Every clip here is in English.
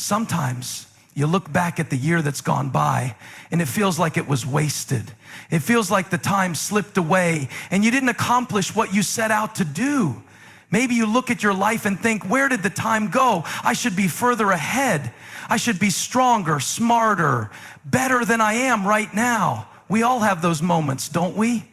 Sometimes you look back at the year that's gone by and it feels like it was wasted. It feels like the time slipped away and you didn't accomplish what you set out to do. Maybe you look at your life and think, where did the time go? I should be further ahead. I should be stronger, smarter, better than I am right now. We all have those moments, don't we?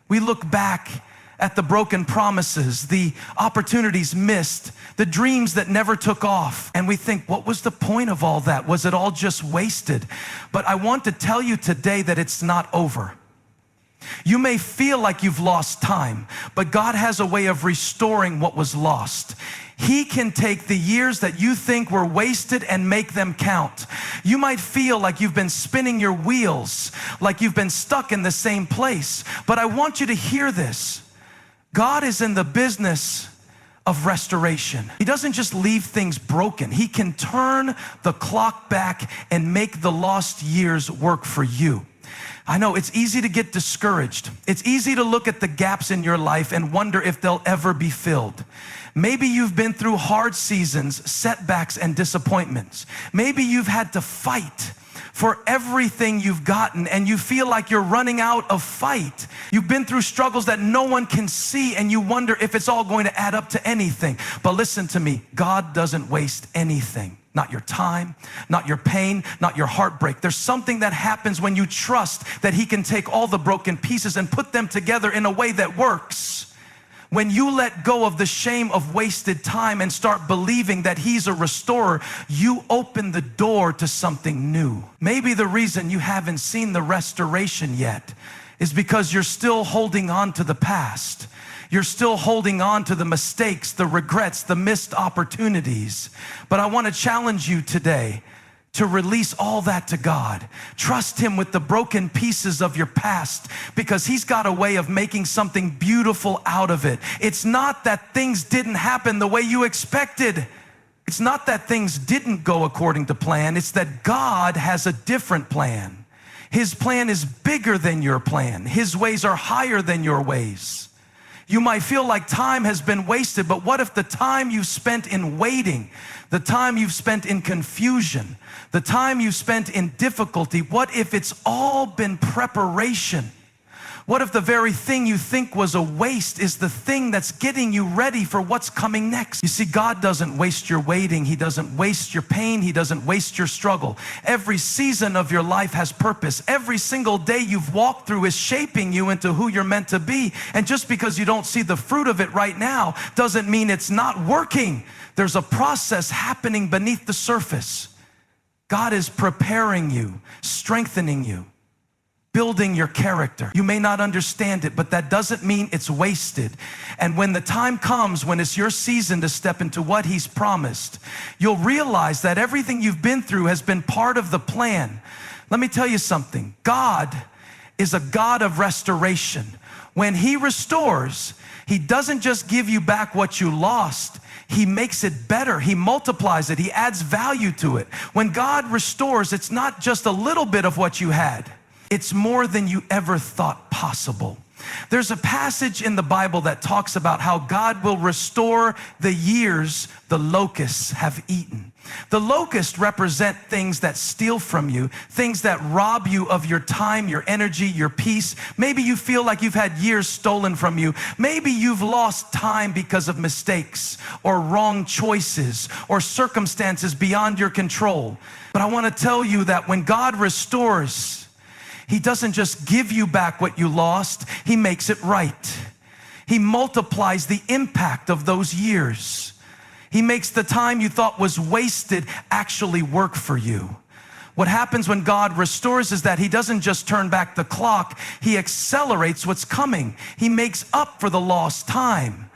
We look back at the broken promises, the opportunities missed, the dreams that never took off, and we think, what was the point of all that? Was it all just wasted? But I want to tell you today that it's not over. You may feel like you've lost time, but God has a way of restoring what was lost. He can take the years that you think were wasted and make them count. You might feel like you've been spinning your wheels, like you've been stuck in the same place, but I want you to hear this. God is in the business of restoration. He doesn't just leave things broken. He can turn the clock back and make the lost years work for you. I know it's easy to get discouraged. It's easy to look at the gaps in your life and wonder if they'll ever be filled. Maybe you've been through hard seasons, setbacks, and disappointments. Maybe you've had to fight for everything you've gotten and you feel like you're running out of fight. You've been through struggles that no one can see and you wonder if it's all going to add up to anything. But listen to me, God doesn't waste anything. Not your time, not your pain, not your heartbreak. There's something that happens when you trust that He can take all the broken pieces and put them together in a way that works. When you let go of the shame of wasted time and start believing that He's a restorer, you open the door to something new. Maybe the reason you haven't seen the restoration yet is because you're still holding on to the past. You're still holding on to the mistakes, the regrets, the missed opportunities. But I want to challenge you today to release all that to God. Trust Him with the broken pieces of your past because He's got a way of making something beautiful out of it. It's not that things didn't happen the way you expected. It's not that things didn't go according to plan. It's that God has a different plan. His plan is bigger than your plan. His ways are higher than your ways. You might feel like time has been wasted, but what if the time you spent in waiting, the time you've spent in confusion, the time you spent in difficulty, what if it's all been preparation? What if the very thing you think was a waste is the thing that's getting you ready for what's coming next? You see, God doesn't waste your waiting. He doesn't waste your pain. He doesn't waste your struggle. Every season of your life has purpose. Every single day you've walked through is shaping you into who you're meant to be. And just because you don't see the fruit of it right now doesn't mean it's not working. There's a process happening beneath the surface. God is preparing you, strengthening you, building your character. You may not understand it, but that doesn't mean it's wasted. And when the time comes, when it's your season to step into what He's promised, you'll realize that everything you've been through has been part of the plan. Let me tell you something. God is a God of restoration. When He restores, He doesn't just give you back what you lost. He makes it better. He multiplies it. He adds value to it. When God restores, it's not just a little bit of what you had. It's more than you ever thought possible. There's a passage in the Bible that talks about how God will restore the years the locusts have eaten. The locusts represent things that steal from you, things that rob you of your time, your energy, your peace. Maybe you feel like you've had years stolen from you. Maybe you've lost time because of mistakes or wrong choices or circumstances beyond your control. But I want to tell you that when God restores, He doesn't just give you back what you lost, He makes it right. He multiplies the impact of those years. He makes the time you thought was wasted actually work for you. What happens when God restores is that He doesn't just turn back the clock, He accelerates what's coming. He makes up for the lost time.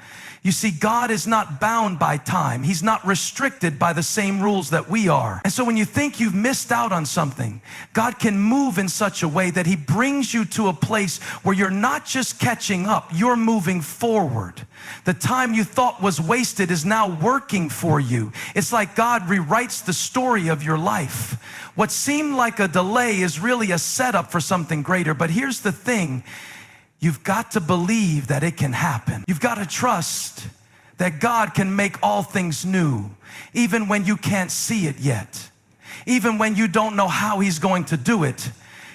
You see, God is not bound by time. He's not restricted by the same rules that we are. And so when you think you've missed out on something, God can move in such a way that He brings you to a place where you're not just catching up, you're moving forward. The time you thought was wasted is now working for you. It's like God rewrites the story of your life. What seemed like a delay is really a setup for something greater. But here's the thing. You've got to believe that it can happen. You've got to trust that God can make all things new, even when you can't see it yet, even when you don't know how He's going to do it.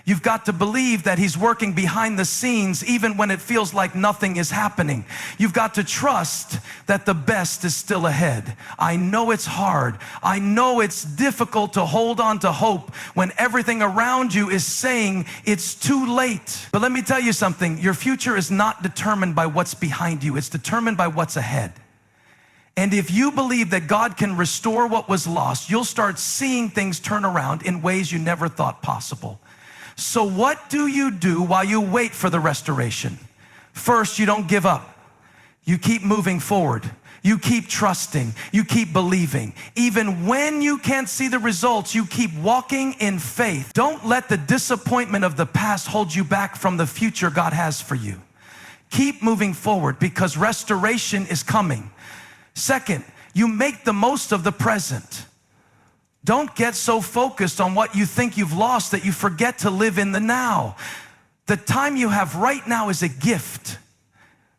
You've got to believe that He's working behind the scenes even when it feels like nothing is happening. You've got to trust that the best is still ahead. I know it's hard. I know it's difficult to hold on to hope when everything around you is saying it's too late. But let me tell you something. Your future is not determined by what's behind you. It's determined by what's ahead. And if you believe that God can restore what was lost, you'll start seeing things turn around in ways you never thought possible. So what do you do while you wait for the restoration? First, you don't give up. You keep moving forward. You keep trusting. You keep believing. Even when you can't see the results, you keep walking in faith. Don't let the disappointment of the past hold you back from the future God has for you. Keep moving forward because restoration is coming. Second, you make the most of the present. Don't get so focused on what you think you've lost that you forget to live in the now. The time you have right now is a gift.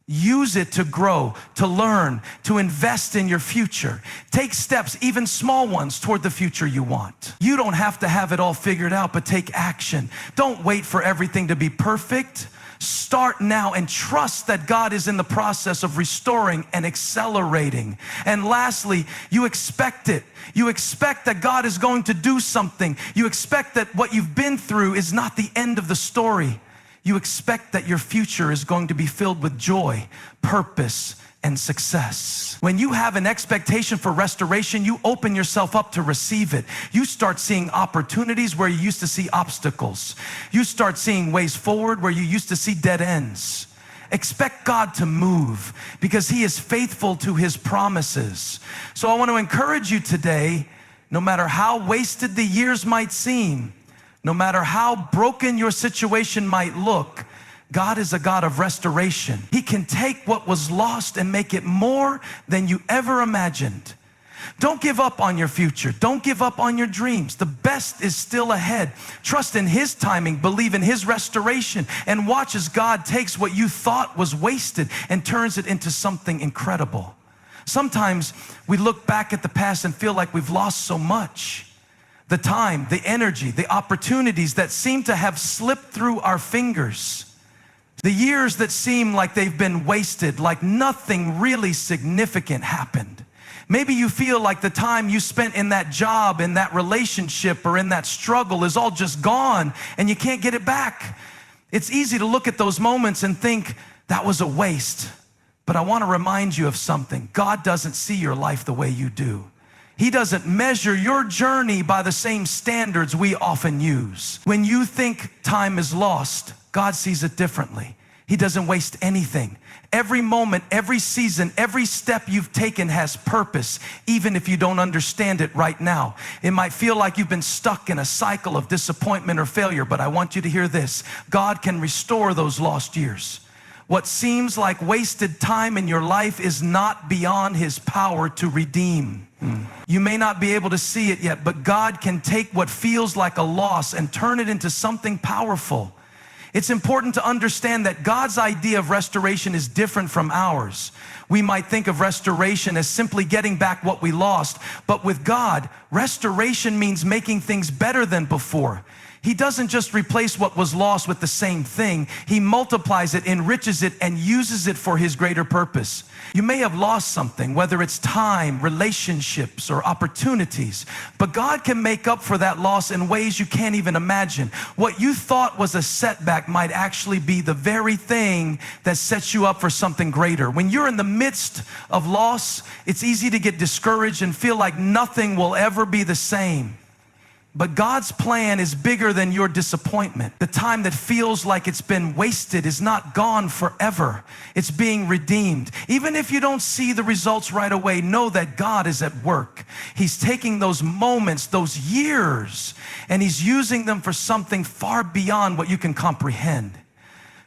Use it to grow, to learn, to invest in your future. Take steps, even small ones, toward the future you want. You don't have to have it all figured out, but take action. Don't wait for everything to be perfect. Start now and trust that God is in the process of restoring and accelerating. And lastly, you expect it. You expect that God is going to do something. You expect that what you've been through is not the end of the story. You expect that your future is going to be filled with joy, purpose, and success. When you have an expectation for restoration, you open yourself up to receive it. You start seeing opportunities where you used to see obstacles. You start seeing ways forward where you used to see dead ends. Expect God to move because He is faithful to His promises. So I want to encourage you today, no matter how wasted the years might seem, no matter how broken your situation might look, God is a God of restoration. He can take what was lost and make it more than you ever imagined. Don't give up on your future. Don't give up on your dreams. The best is still ahead. Trust in His timing. Believe in His restoration. And watch as God takes what you thought was wasted and turns it into something incredible. Sometimes we look back at the past and feel like we've lost so much. The time, the energy, the opportunities that seem to have slipped through our fingers. The years that seem like they've been wasted, like nothing really significant happened. Maybe you feel like the time you spent in that job, in that relationship, or in that struggle is all just gone and you can't get it back. It's easy to look at those moments and think that was a waste. But I want to remind you of something. God doesn't see your life the way you do. He doesn't measure your journey by the same standards we often use. When you think time is lost, God sees it differently. He doesn't waste anything. Every moment, every season, every step you've taken has purpose, even if you don't understand it right now. It might feel like you've been stuck in a cycle of disappointment or failure, but I want you to hear this. God can restore those lost years. What seems like wasted time in your life is not beyond His power to redeem. You may not be able to see it yet, but God can take what feels like a loss and turn it into something powerful. It's important to understand that God's idea of restoration is different from ours. We might think of restoration as simply getting back what we lost, but with God, restoration means making things better than before. He doesn't just replace what was lost with the same thing. He multiplies it, enriches it, and uses it for His greater purpose. You may have lost something, whether it's time, relationships, or opportunities, but God can make up for that loss in ways you can't even imagine. What you thought was a setback might actually be the very thing that sets you up for something greater. When you're in the midst of loss, it's easy to get discouraged and feel like nothing will ever be the same. But God's plan is bigger than your disappointment. The time that feels like it's been wasted is not gone forever. It's being redeemed. Even if you don't see the results right away, know that God is at work. He's taking those moments, those years, and He's using them for something far beyond what you can comprehend.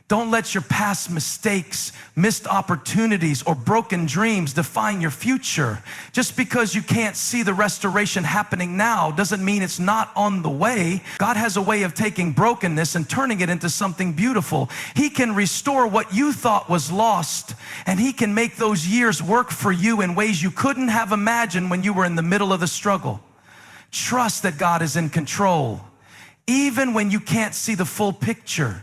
Don't let your past mistakes, missed opportunities, or broken dreams define your future. Just because you can't see the restoration happening now doesn't mean it's not on the way. God has a way of taking brokenness and turning it into something beautiful. He can restore what you thought was lost, and He can make those years work for you in ways you couldn't have imagined when you were in the middle of the struggle. Trust that God is in control, even when you can't see the full picture.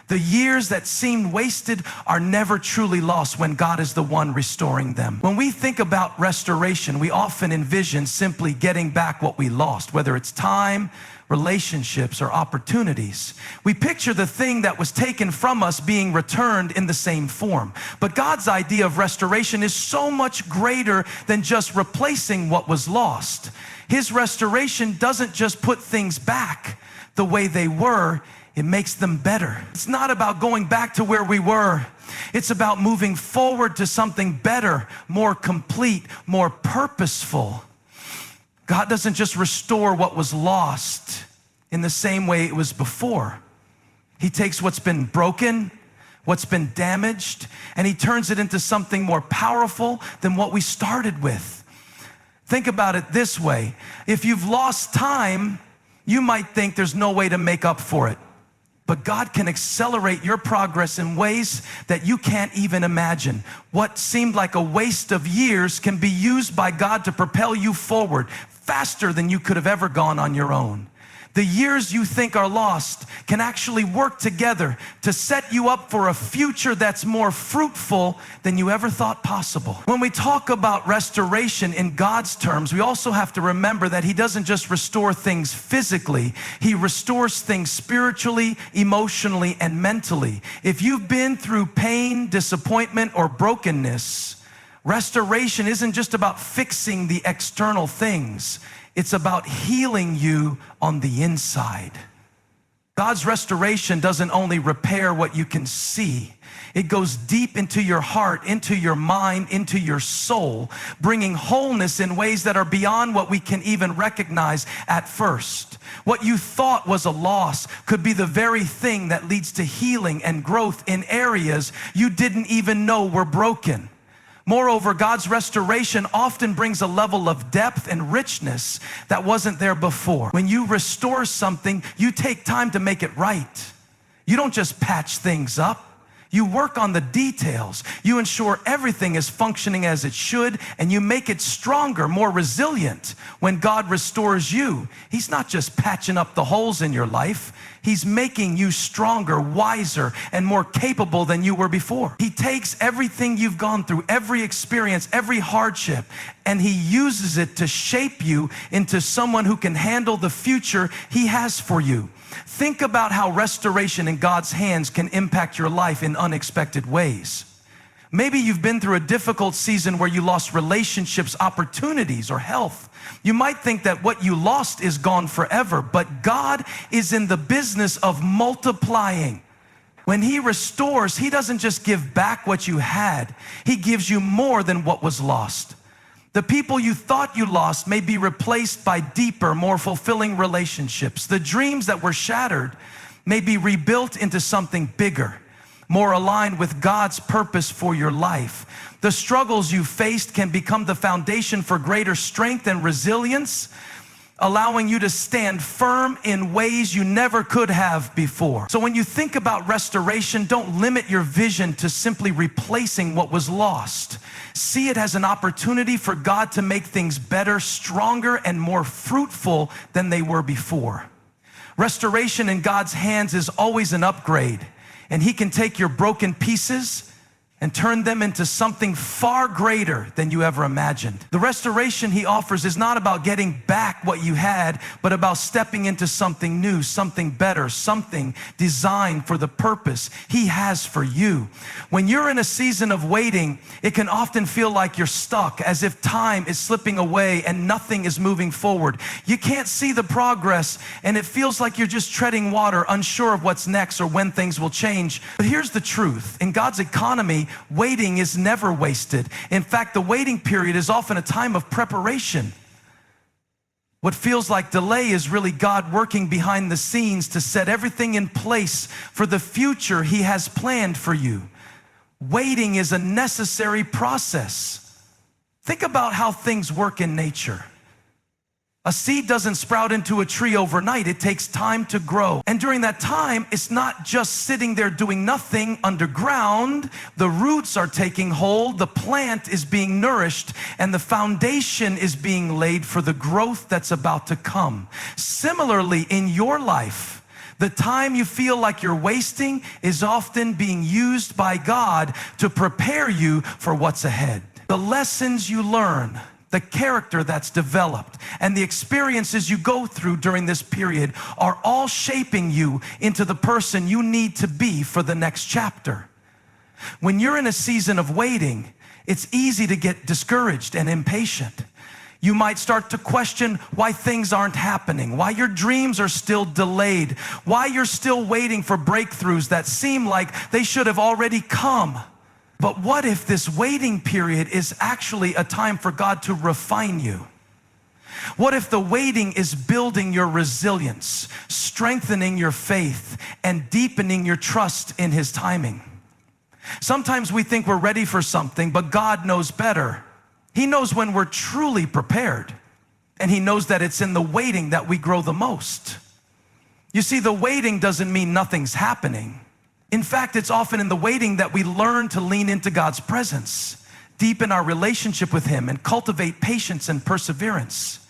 The years that seemed wasted are never truly lost when God is the one restoring them. When we think about restoration, we often envision simply getting back what we lost, whether it's time, relationships, or opportunities. We picture the thing that was taken from us being returned in the same form. But God's idea of restoration is so much greater than just replacing what was lost. His restoration doesn't just put things back the way they were, it makes them better. It's not about going back to where we were. It's about moving forward to something better, more complete, more purposeful. God doesn't just restore what was lost in the same way it was before. He takes what's been broken, what's been damaged, and He turns it into something more powerful than what we started with. Think about it this way. If you've lost time, you might think there's no way to make up for it. But God can accelerate your progress in ways that you can't even imagine. What seemed like a waste of years can be used by God to propel you forward faster than you could have ever gone on your own. The years you think are lost can actually work together to set you up for a future that's more fruitful than you ever thought possible. When we talk about restoration in God's terms, we also have to remember that He doesn't just restore things physically. He restores things spiritually, emotionally, and mentally. If you've been through pain, disappointment, or brokenness, restoration isn't just about fixing the external things. It's about healing you on the inside. God's restoration doesn't only repair what you can see. It goes deep into your heart, into your mind, into your soul, bringing wholeness in ways that are beyond what we can even recognize at first. What you thought was a loss could be the very thing that leads to healing and growth in areas you didn't even know were broken. Moreover, God's restoration often brings a level of depth and richness that wasn't there before. When you restore something, you take time to make it right. You don't just patch things up. You work on the details. You ensure everything is functioning as it should, and you make it stronger, more resilient. When God restores you, He's not just patching up the holes in your life. He's making you stronger, wiser, and more capable than you were before. He takes everything you've gone through, every experience, every hardship, and He uses it to shape you into someone who can handle the future He has for you. Think about how restoration in God's hands can impact your life in unexpected ways. Maybe you've been through a difficult season where you lost relationships, opportunities, or health. You might think that what you lost is gone forever, but God is in the business of multiplying. When He restores, He doesn't just give back what you had. He gives you more than what was lost. The people you thought you lost may be replaced by deeper, more fulfilling relationships. The dreams that were shattered may be rebuilt into something bigger, more aligned with God's purpose for your life. The struggles you faced can become the foundation for greater strength and resilience, allowing you to stand firm in ways you never could have before. So when you think about restoration, don't limit your vision to simply replacing what was lost. See it as an opportunity for God to make things better, stronger, and more fruitful than they were before. Restoration in God's hands is always an upgrade, and He can take your broken pieces and turn them into something far greater than you ever imagined. The restoration He offers is not about getting back what you had, but about stepping into something new, something better, something designed for the purpose He has for you. When you're in a season of waiting, it can often feel like you're stuck, as if time is slipping away and nothing is moving forward. You can't see the progress, and it feels like you're just treading water, unsure of what's next or when things will change. But here's the truth. In God's economy, waiting is never wasted. In fact, the waiting period is often a time of preparation. What feels like delay is really God working behind the scenes to set everything in place for the future He has planned for you. Waiting is a necessary process. Think about how things work in nature. A seed doesn't sprout into a tree overnight. It takes time to grow. And during that time, it's not just sitting there doing nothing underground. The roots are taking hold, the plant is being nourished, and the foundation is being laid for the growth that's about to come. Similarly, in your life, the time you feel like you're wasting is often being used by God to prepare you for what's ahead. The lessons you learn, the character that's developed, and the experiences you go through during this period are all shaping you into the person you need to be for the next chapter. When you're in a season of waiting, it's easy to get discouraged and impatient. You might start to question why things aren't happening, why your dreams are still delayed, why you're still waiting for breakthroughs that seem like they should have already come. But what if this waiting period is actually a time for God to refine you? What if the waiting is building your resilience, strengthening your faith, and deepening your trust in His timing? Sometimes we think we're ready for something, but God knows better. He knows when we're truly prepared, and He knows that it's in the waiting that we grow the most. You see, the waiting doesn't mean nothing's happening. In fact, it's often in the waiting that we learn to lean into God's presence, deepen our relationship with Him, and cultivate patience and perseverance.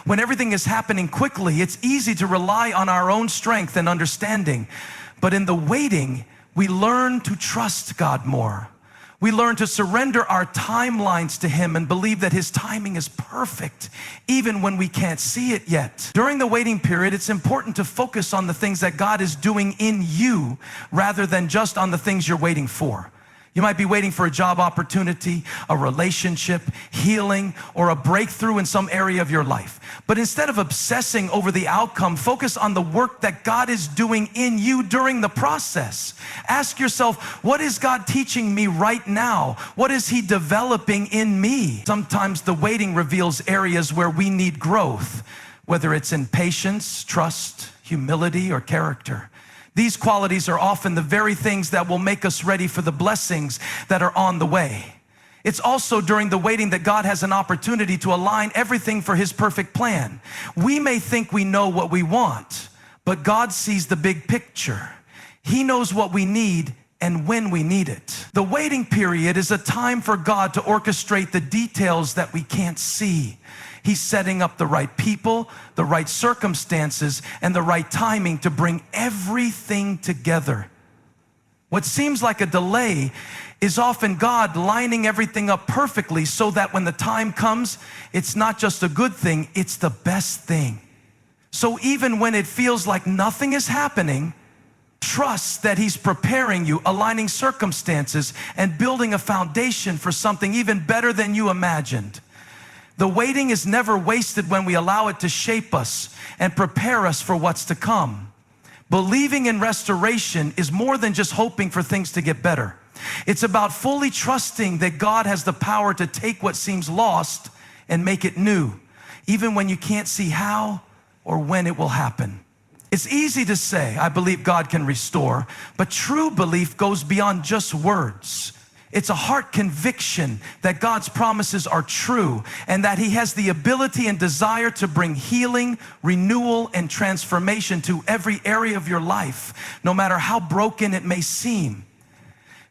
When everything is happening quickly, it's easy to rely on our own strength and understanding. But in the waiting, we learn to trust God more. We learn to surrender our timelines to Him and believe that His timing is perfect, even when we can't see it yet. During the waiting period, it's important to focus on the things that God is doing in you rather than just on the things you're waiting for. You might be waiting for a job opportunity, a relationship, healing, or a breakthrough in some area of your life. But instead of obsessing over the outcome, focus on the work that God is doing in you during the process. Ask yourself, what is God teaching me right now? What is He developing in me? Sometimes the waiting reveals areas where we need growth, whether it's in patience, trust, humility, or character. These qualities are often the very things that will make us ready for the blessings that are on the way. It's also during the waiting that God has an opportunity to align everything for His perfect plan. We may think we know what we want, but God sees the big picture. He knows what we need and when we need it. The waiting period is a time for God to orchestrate the details that we can't see. He's setting up the right people, the right circumstances, and the right timing to bring everything together. What seems like a delay is often God lining everything up perfectly so that when the time comes, it's not just a good thing, it's the best thing. So even when it feels like nothing is happening, trust that He's preparing you, aligning circumstances, and building a foundation for something even better than you imagined. The waiting is never wasted when we allow it to shape us and prepare us for what's to come. Believing in restoration is more than just hoping for things to get better. It's about fully trusting that God has the power to take what seems lost and make it new, even when you can't see how or when it will happen. It's easy to say, I believe God can restore, but true belief goes beyond just words. It's a heart conviction that God's promises are true and that He has the ability and desire to bring healing, renewal, and transformation to every area of your life, no matter how broken it may seem.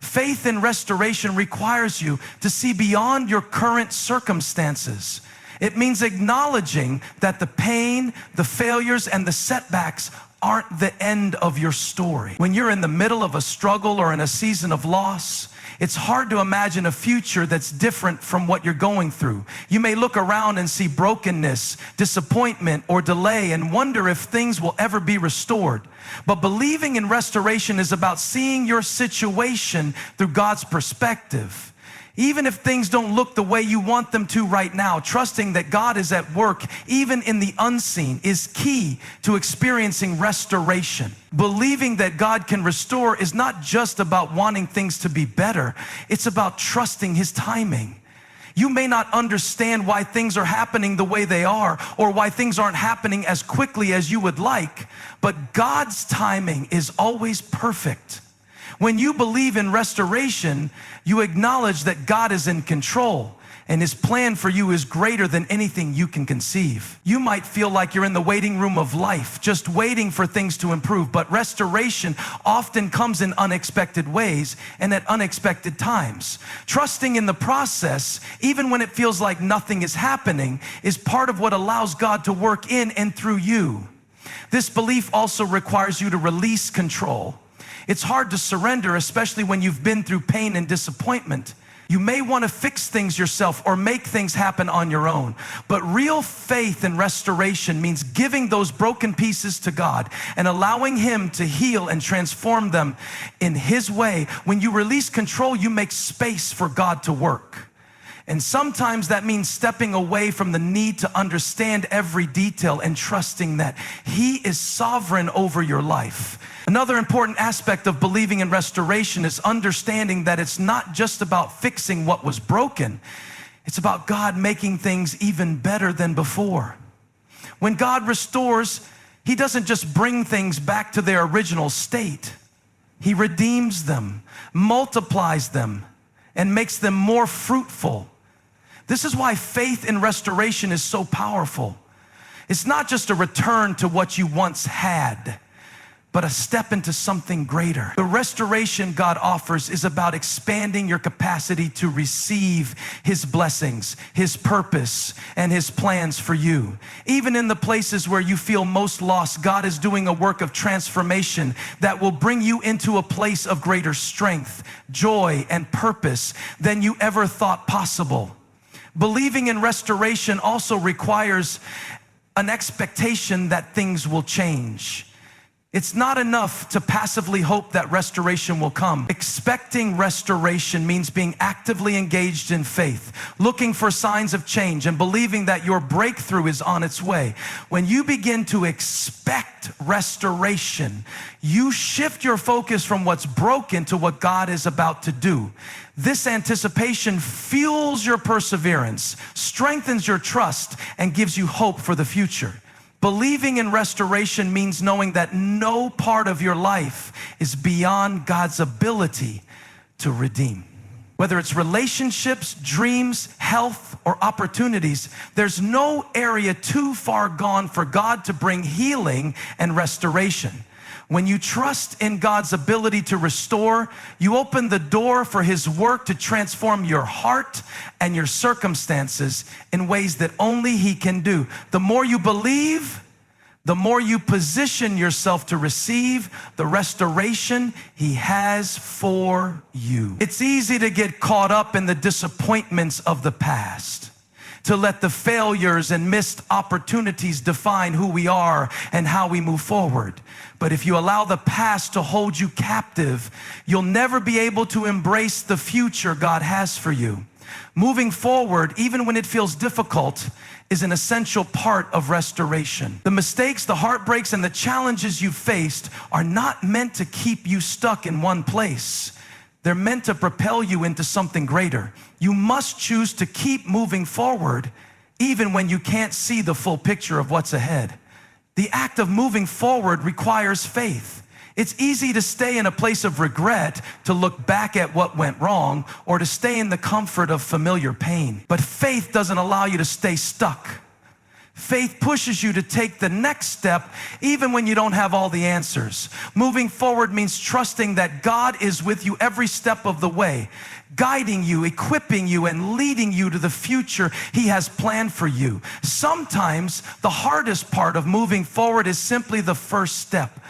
Faith in restoration requires you to see beyond your current circumstances. It means acknowledging that the pain, the failures, and the setbacks aren't the end of your story. When you're in the middle of a struggle or in a season of loss, it's hard to imagine a future that's different from what you're going through. You may look around and see brokenness, disappointment, or delay and wonder if things will ever be restored. But believing in restoration is about seeing your situation through God's perspective. Even if things don't look the way you want them to right now, trusting that God is at work, even in the unseen, is key to experiencing restoration. Believing that God can restore is not just about wanting things to be better. It's about trusting His timing. You may not understand why things are happening the way they are, or why things aren't happening as quickly as you would like, but God's timing is always perfect. When you believe in restoration, you acknowledge that God is in control, and His plan for you is greater than anything you can conceive. You might feel like you're in the waiting room of life, just waiting for things to improve, but restoration often comes in unexpected ways and at unexpected times. Trusting in the process, even when it feels like nothing is happening, is part of what allows God to work in and through you. This belief also requires you to release control. It's hard to surrender, especially when you've been through pain and disappointment. You may want to fix things yourself or make things happen on your own. But real faith and restoration means giving those broken pieces to God and allowing Him to heal and transform them in His way. When you release control, you make space for God to work. And sometimes that means stepping away from the need to understand every detail and trusting that He is sovereign over your life. Another important aspect of believing in restoration is understanding that it's not just about fixing what was broken. It's about God making things even better than before. When God restores, He doesn't just bring things back to their original state. He redeems them, multiplies them, and makes them more fruitful. This is why faith in restoration is so powerful. It's not just a return to what you once had, but a step into something greater. The restoration God offers is about expanding your capacity to receive His blessings, His purpose, and His plans for you. Even in the places where you feel most lost, God is doing a work of transformation that will bring you into a place of greater strength, joy, and purpose than you ever thought possible. Believing in restoration also requires an expectation that things will change. It's not enough to passively hope that restoration will come. Expecting restoration means being actively engaged in faith, looking for signs of change, and believing that your breakthrough is on its way. When you begin to expect restoration, you shift your focus from what's broken to what God is about to do. This anticipation fuels your perseverance, strengthens your trust, and gives you hope for the future. Believing in restoration means knowing that no part of your life is beyond God's ability to redeem. Whether it's relationships, dreams, health, or opportunities, there's no area too far gone for God to bring healing and restoration. When you trust in God's ability to restore, you open the door for His work to transform your heart and your circumstances in ways that only He can do. The more you believe, the more you position yourself to receive the restoration He has for you. It's easy to get caught up in the disappointments of the past, to let the failures and missed opportunities define who we are and how we move forward. But if you allow the past to hold you captive, you'll never be able to embrace the future God has for you. Moving forward, even when it feels difficult, is an essential part of restoration. The mistakes, the heartbreaks, and the challenges you've faced are not meant to keep you stuck in one place. They're meant to propel you into something greater. You must choose to keep moving forward even when you can't see the full picture of what's ahead. The act of moving forward requires faith. It's easy to stay in a place of regret, to look back at what went wrong, or to stay in the comfort of familiar pain. But faith doesn't allow you to stay stuck. Faith pushes you to take the next step even when you don't have all the answers. Moving forward means trusting that God is with you every step of the way, guiding you, equipping you, and leading you to the future He has planned for you. Sometimes the hardest part of moving forward is simply the first step.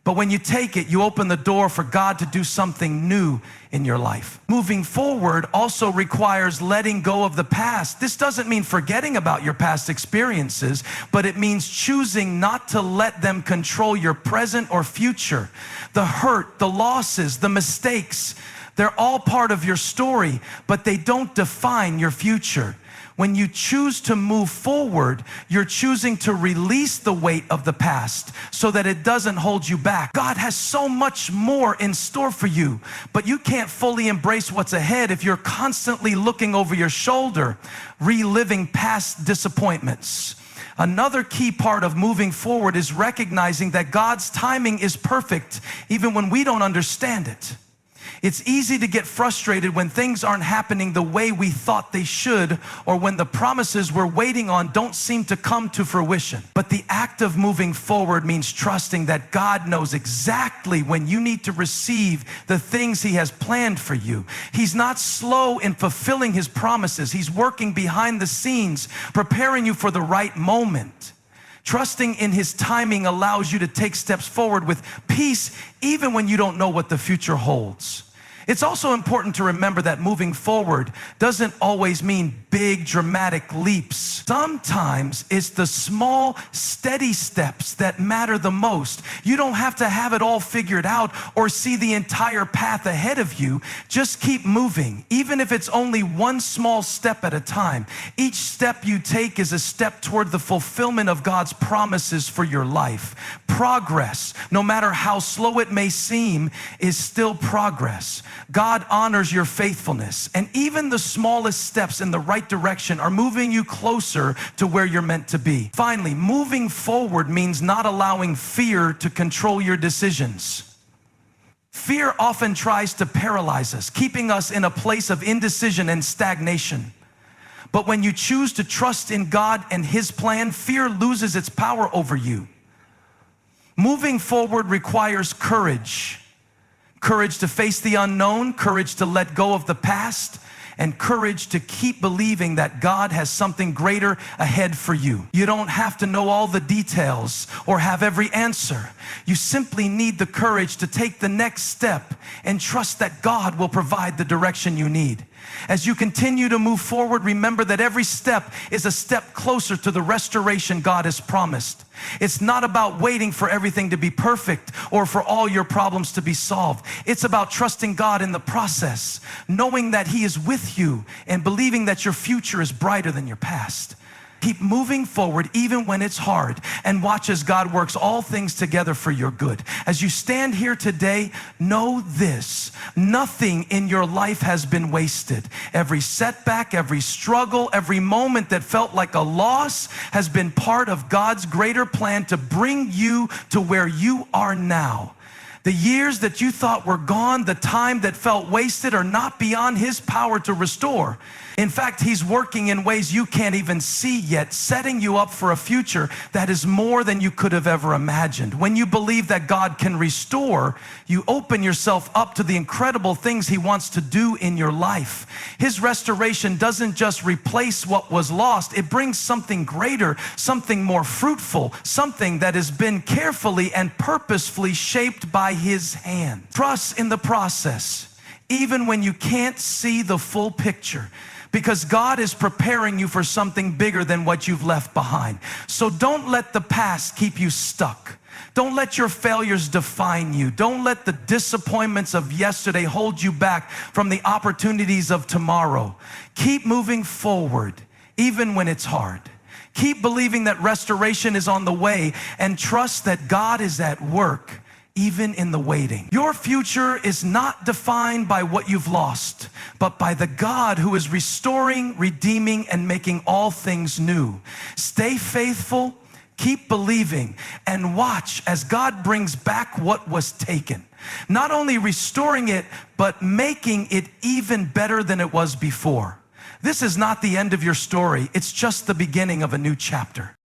But when you take it, you open the door for God to do something new in your life. Moving forward also requires letting go of the past. This doesn't mean forgetting about your past experiences, but it means choosing not to let them control your present or future. The hurt, the losses, the mistakes, they're all part of your story, but they don't define your future. When you choose to move forward, you're choosing to release the weight of the past so that it doesn't hold you back. God has so much more in store for you, but you can't fully embrace what's ahead if you're constantly looking over your shoulder, reliving past disappointments. Another key part of moving forward is recognizing that God's timing is perfect even when we don't understand it. It's easy to get frustrated when things aren't happening the way we thought they should, or when the promises we're waiting on don't seem to come to fruition. But the act of moving forward means trusting that God knows exactly when you need to receive the things He has planned for you. He's not slow in fulfilling His promises. He's working behind the scenes, preparing you for the right moment. Trusting in His timing allows you to take steps forward with peace, even when you don't know what the future holds. It's also important to remember that moving forward doesn't always mean big, dramatic leaps. Sometimes it's the small, steady steps that matter the most. You don't have to have it all figured out or see the entire path ahead of you. Just keep moving, even if it's only one small step at a time. Each step you take is a step toward the fulfillment of God's promises for your life. Progress, no matter how slow it may seem, is still progress. God honors your faithfulness, and even the smallest steps in the right direction are moving you closer to where you're meant to be. Finally, moving forward means not allowing fear to control your decisions. Fear often tries to paralyze us, keeping us in a place of indecision and stagnation. But when you choose to trust in God and His plan, fear loses its power over you. Moving forward requires courage. Courage to face the unknown, courage to let go of the past, and courage to keep believing that God has something greater ahead for you. You don't have to know all the details or have every answer. You simply need the courage to take the next step and trust that God will provide the direction you need. As you continue to move forward, remember that every step is a step closer to the restoration God has promised. It's not about waiting for everything to be perfect or for all your problems to be solved. It's about trusting God in the process, knowing that He is with you and believing that your future is brighter than your past. Keep moving forward even when it's hard, and watch as God works all things together for your good. As you stand here today, know this: nothing in your life has been wasted. Every setback, every struggle, every moment that felt like a loss has been part of God's greater plan to bring you to where you are now. The years that you thought were gone, the time that felt wasted, are not beyond His power to restore. In fact, He's working in ways you can't even see yet, setting you up for a future that is more than you could have ever imagined. When you believe that God can restore, you open yourself up to the incredible things He wants to do in your life. His restoration doesn't just replace what was lost, it brings something greater, something more fruitful, something that has been carefully and purposefully shaped by His hand. Trust in the process, even when you can't see the full picture, because God is preparing you for something bigger than what you've left behind. So don't let the past keep you stuck. Don't let your failures define you. Don't let the disappointments of yesterday hold you back from the opportunities of tomorrow. Keep moving forward, even when it's hard. Keep believing that restoration is on the way, and trust that God is at work even in the waiting. Your future is not defined by what you've lost, but by the God who is restoring, redeeming, and making all things new. Stay faithful, keep believing, and watch as God brings back what was taken. Not only restoring it, but making it even better than it was before. This is not the end of your story. It's just the beginning of a new chapter.